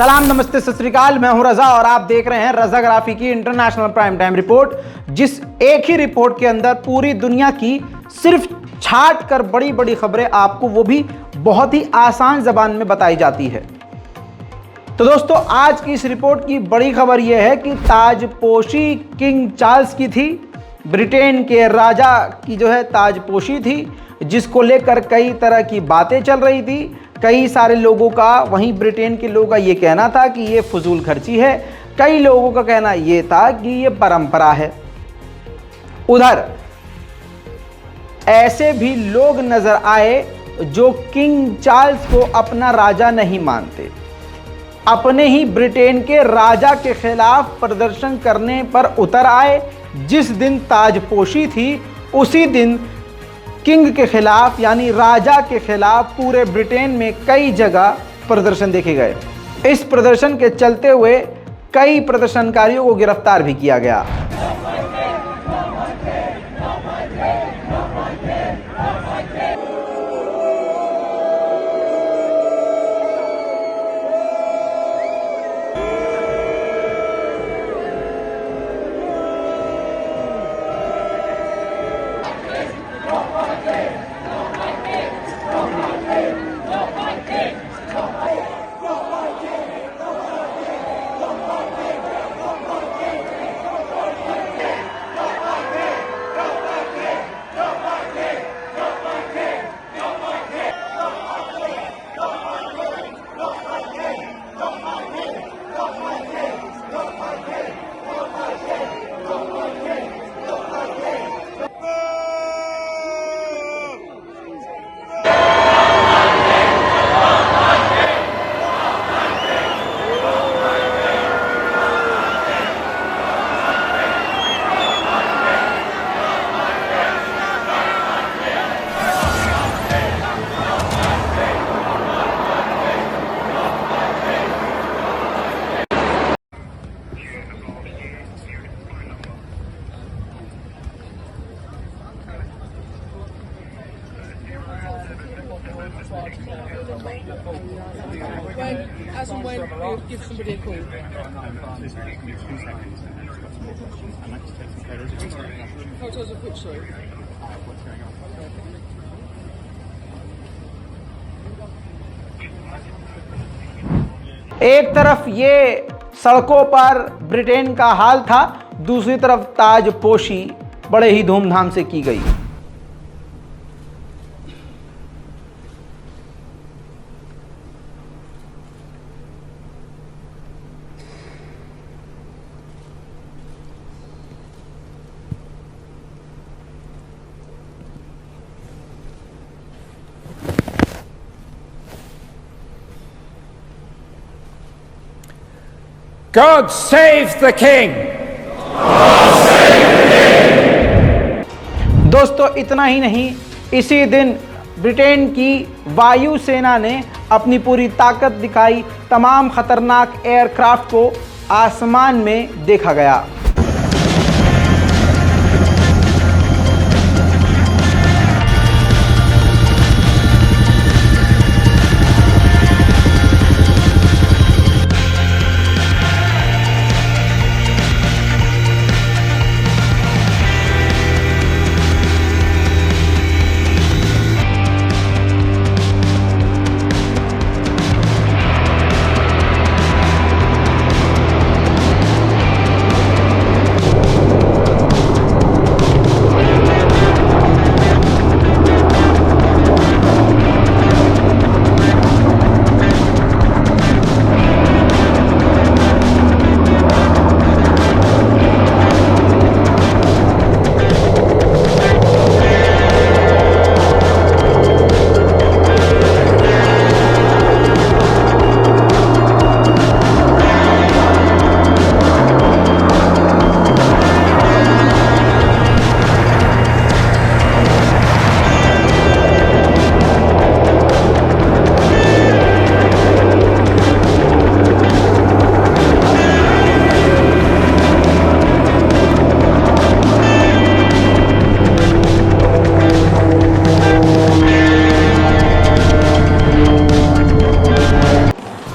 सलाम, नमस्ते, सत श्री अकाल। मैं हूं रजा और आप देख रहे हैं रजाग्राफी की इंटरनेशनल प्राइम टाइम रिपोर्ट, जिस एक ही रिपोर्ट के अंदर पूरी दुनिया की सिर्फ छांट कर बड़ी बड़ी खबरें आपको, वो भी बहुत ही आसान जबान में बताई जाती है। तो दोस्तों, आज की इस रिपोर्ट की बड़ी खबर यह है कि ताजपोशी किंग चार्ल्स की थी। ब्रिटेन के राजा की जो है ताजपोशी थी, जिसको लेकर कई तरह की बातें चल रही थी। कई सारे लोगों का, वहीं ब्रिटेन के लोगों का ये कहना था कि ये फजूल खर्ची है। कई लोगों का कहना ये था कि ये परंपरा है। उधर ऐसे भी लोग नजर आए जो किंग चार्ल्स को अपना राजा नहीं मानते, अपने ही ब्रिटेन के राजा के खिलाफ प्रदर्शन करने पर उतर आए। जिस दिन ताजपोशी थी, उसी दिन किंग के खिलाफ यानी राजा के खिलाफ पूरे ब्रिटेन में कई जगह प्रदर्शन देखे गए। इस प्रदर्शन के चलते हुए कई प्रदर्शनकारियों को गिरफ्तार भी किया गया। As and when we'll give somebody a call. Photos of which, sorry? एक तरफ ये सड़कों पर ब्रिटेन का हाल था, दूसरी तरफ ताजपोशी बड़े ही धूमधाम से की गई। God save the king! दोस्तों, इतना ही नहीं, इसी दिन ब्रिटेन की वायुसेना ने अपनी पूरी ताकत दिखाई। तमाम खतरनाक एयरक्राफ्ट को आसमान में देखा गया।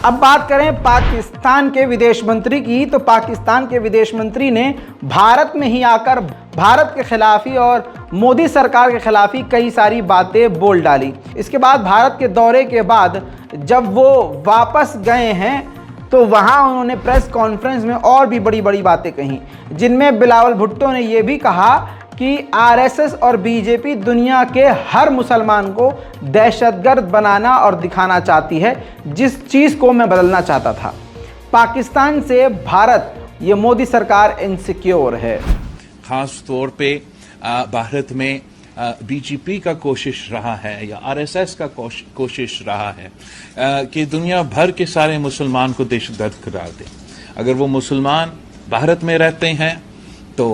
अब बात करें पाकिस्तान के विदेश मंत्री की, तो पाकिस्तान के विदेश मंत्री ने भारत में ही आकर भारत के खिलाफ ही और मोदी सरकार के खिलाफ ही कई सारी बातें बोल डाली। इसके बाद भारत के दौरे के बाद जब वो वापस गए हैं तो वहाँ उन्होंने प्रेस कॉन्फ्रेंस में और भी बड़ी बड़ी बातें कहीं, जिनमें बिलावल भुट्टो ने ये भी कहा कि आरएसएस और बीजेपी दुनिया के हर मुसलमान को दहशतगर्द बनाना और दिखाना चाहती है, जिस चीज़ को मैं बदलना चाहता था। पाकिस्तान से भारत, ये मोदी सरकार इनसिक्योर है। खास तौर पे भारत में बीजेपी का कोशिश रहा है या आरएसएस का कोशिश रहा है कि दुनिया भर के सारे मुसलमान को दहशतगर्द करार दे। अगर वो मुसलमान भारत में रहते हैं तो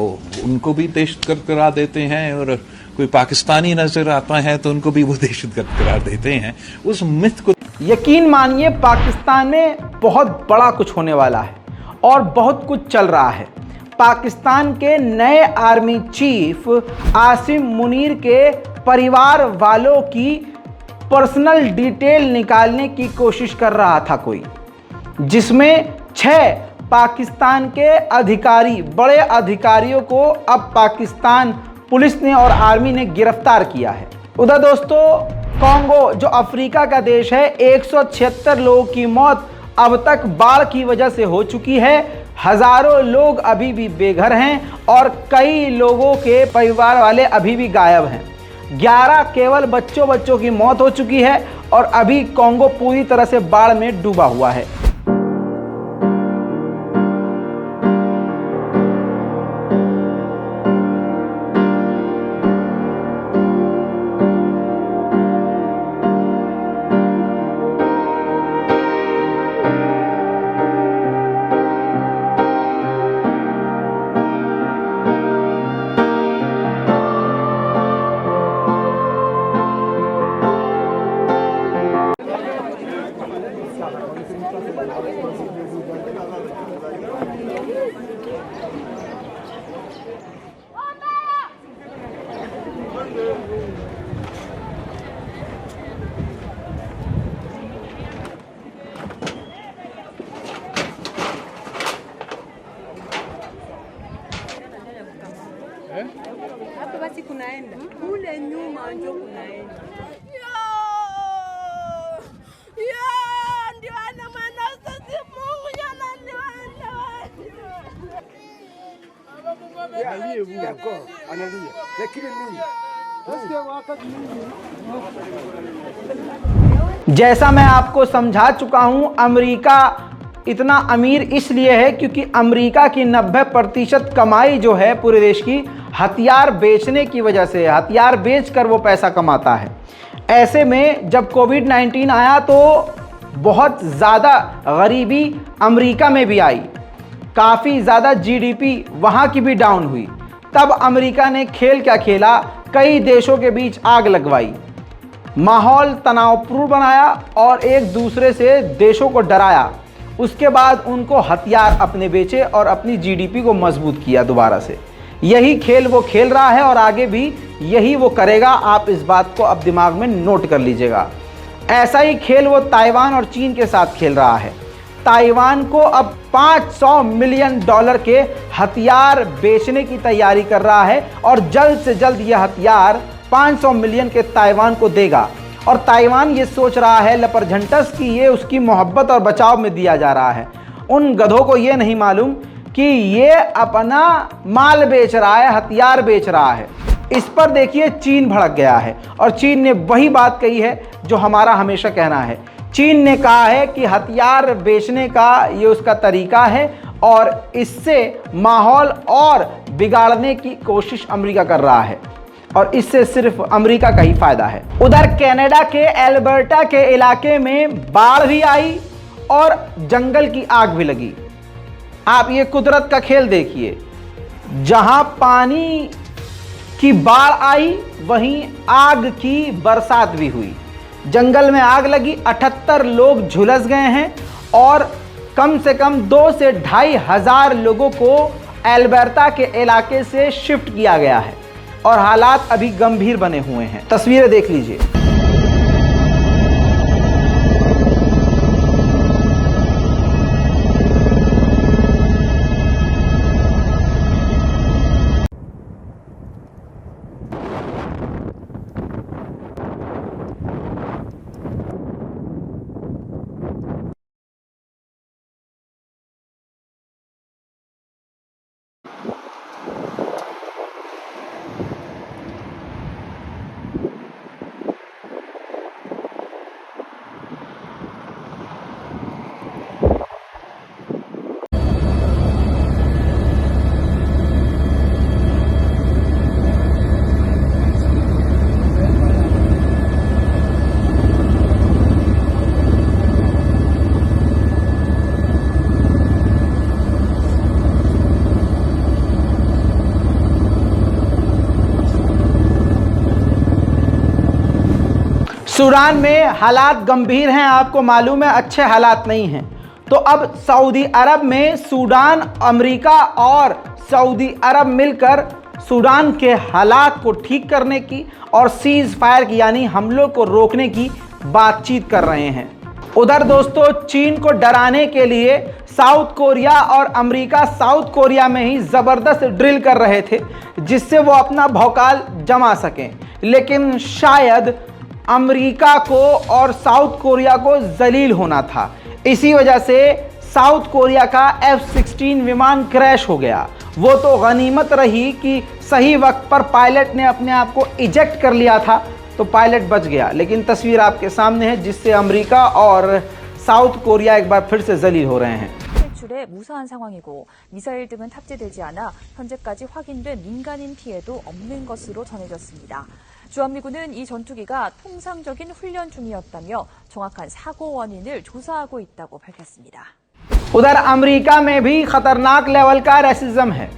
उनको भी दहशतगर्द करार देते हैं, और कोई पाकिस्तानी नजर आता है तो उनको भी वो दहशतगर्द करार देते हैं। उस मिथ को यकीन मानिए पाकिस्तान में बहुत बड़ा कुछ होने वाला है और बहुत कुछ चल रहा है। पाकिस्तान के नए आर्मी चीफ आसिम मुनीर के परिवार वालों की पर्सनल डिटेल निकालने की कोशिश कर रहा था कोई, जिसमें 6 पाकिस्तान के अधिकारी, बड़े अधिकारियों को अब पाकिस्तान पुलिस ने और आर्मी ने गिरफ्तार किया है। उधर दोस्तों कॉन्गो जो अफ्रीका का देश है, 176 लोगों की मौत अब तक बाढ़ की वजह से हो चुकी है। हजारों लोग अभी भी बेघर हैं और कई लोगों के परिवार वाले अभी भी गायब हैं। 11 केवल बच्चों की मौत हो चुकी है और अभी कॉन्गो पूरी तरह से बाढ़ में डूबा हुआ है। Hapo basi kunaenda kule nyuma ndio kunaenda. Ndio ana maana sasa Mungu yana analia lakini mimi जैसा मैं आपको समझा चुका हूं, अमेरिका इतना अमीर इसलिए है क्योंकि अमेरिका की 90% कमाई जो है पूरे देश की हथियार बेचने की वजह से, हथियार बेचकर वो पैसा कमाता है। ऐसे में जब कोविड-19 आया तो बहुत ज़्यादा गरीबी अमेरिका में भी आई, काफ़ी ज़्यादा जीडीपी वहाँ की भी डाउन हुई। तब अमेरिका ने खेल क्या खेला, कई देशों के बीच आग लगवाई, माहौल तनावपूर्ण बनाया और एक दूसरे से देशों को डराया। उसके बाद उनको हथियार अपने बेचे और अपनी जीडीपी को मजबूत किया दोबारा से। यही खेल वो खेल रहा है और आगे भी यही वो करेगा। आप इस बात को अब दिमाग में नोट कर लीजिएगा। ऐसा ही खेल वो ताइवान और चीन के साथ खेल रहा है। ताइवान को अब $500 मिलियन के हथियार बेचने की तैयारी कर रहा है और जल्द से जल्द यह हथियार 500 मिलियन के ताइवान को देगा। और ताइवान ये सोच रहा है लपरझंटस कि ये उसकी मोहब्बत और बचाव में दिया जा रहा है। उन गधों को ये नहीं मालूम कि ये अपना माल बेच रहा है, हथियार बेच रहा है। इस पर देखिए चीन भड़क गया है और चीन ने वही बात कही है जो हमारा हमेशा कहना है। चीन ने कहा है कि हथियार बेचने का ये उसका तरीका है और इससे माहौल और बिगाड़ने की कोशिश अमेरिका कर रहा है और इससे सिर्फ अमेरिका का ही फायदा है। उधर कनाडा के एल्बर्टा के इलाके में बाढ़ भी आई और जंगल की आग भी लगी। आप ये कुदरत का खेल देखिए, जहां पानी की बाढ़ आई वहीं आग की बरसात भी हुई। जंगल में आग लगी, 78 लोग झुलस गए हैं और कम से कम 2 से 2.5 हज़ार लोगों को एल्बर्टा के इलाके से शिफ्ट किया गया है और हालात अभी गंभीर बने हुए हैं। तस्वीरें देख लीजिए। सूडान में हालात गंभीर हैं, आपको मालूम है, अच्छे हालात नहीं हैं। तो अब सऊदी अरब में सूडान, अमेरिका और सऊदी अरब मिलकर सूडान के हालात को ठीक करने की और सीज फायर की यानी हमलों को रोकने की बातचीत कर रहे हैं। उधर दोस्तों चीन को डराने के लिए साउथ कोरिया और अमेरिका साउथ कोरिया में ही ज़बरदस्त ड्रिल कर रहे थे जिससे वो अपना भौकाल जमा सकें, लेकिन शायद अमेरिका को और साउथ कोरिया को जलील होना था। इसी वजह से साउथ कोरिया का F-16 विमान क्रैश हो गया। वो तो गनीमत रही कि सही वक्त पर पायलट ने अपने आप को इजेक्ट कर लिया था तो पायलट बच गया, लेकिन तस्वीर आपके सामने है जिससे अमेरिका और साउथ कोरिया एक बार फिर से जलील हो रहे हैं। 탈출에 무사한 상황이고 미사일 등은 탑재되지 않아 현재까지 확인된 민간인 피해도 없는 것으로 전해졌습니다. 주한미군은 이 전투기가 통상적인 훈련 중이었다며 정확한 사고 원인을 조사하고 있다고 밝혔습니다. उधर अमेरिका में भी खतरनाक लेवल का रेसिज्म है।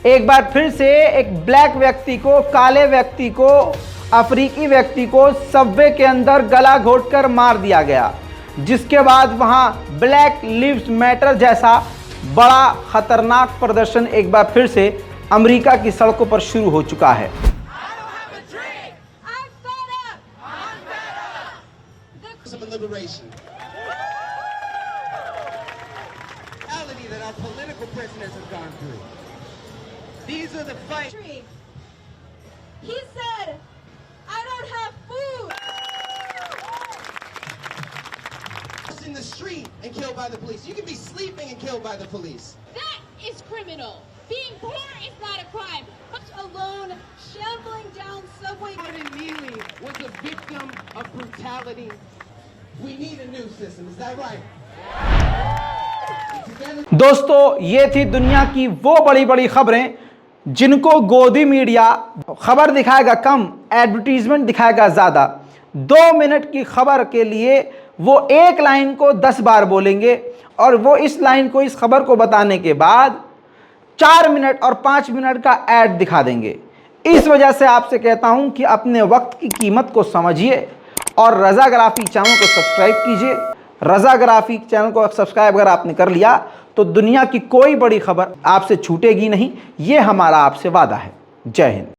एक बार फिर से एक ब्लैक व्यक्ति को, काले व्यक्ति को, अफ्रीकी व्यक्ति को सबवे के अंदर गला घोंटकर मार दिया गया, जिसके बाद वहां ब्लैक लिव्स मैटर जैसा बड़ा खतरनाक प्रदर्शन एक बार फिर से अमेरिका की सड़कों पर शुरू हो चुका है। That our political prisoners have gone through. These are the fights. He said, I don't have food. In the street and killed by the police. You can be sleeping and killed by the police. That is criminal. Being poor is not a crime. Alone, shambling down subway. Martin Neely was a victim of brutality. We need a new system. Is that right? दोस्तों ये थी दुनिया की वो बड़ी बड़ी खबरें जिनको गोदी मीडिया खबर दिखाएगा कम, एडवर्टीजमेंट दिखाएगा ज़्यादा। 2 मिनट की खबर के लिए वो एक लाइन को 10 बार बोलेंगे और वो इस लाइन को, इस खबर को बताने के बाद 4 मिनट और 5 मिनट का ऐड दिखा देंगे। इस वजह से आपसे कहता हूं कि अपने वक्त की कीमत को समझिए और रज़ा ग्राफिक चैनल को सब्सक्राइब कीजिए। रज़ा ग्राफिक चैनल को सब्सक्राइब अगर आपने कर लिया तो दुनिया की कोई बड़ी खबर आपसे छूटेगी नहीं, ये हमारा आपसे वादा है। जय हिंद।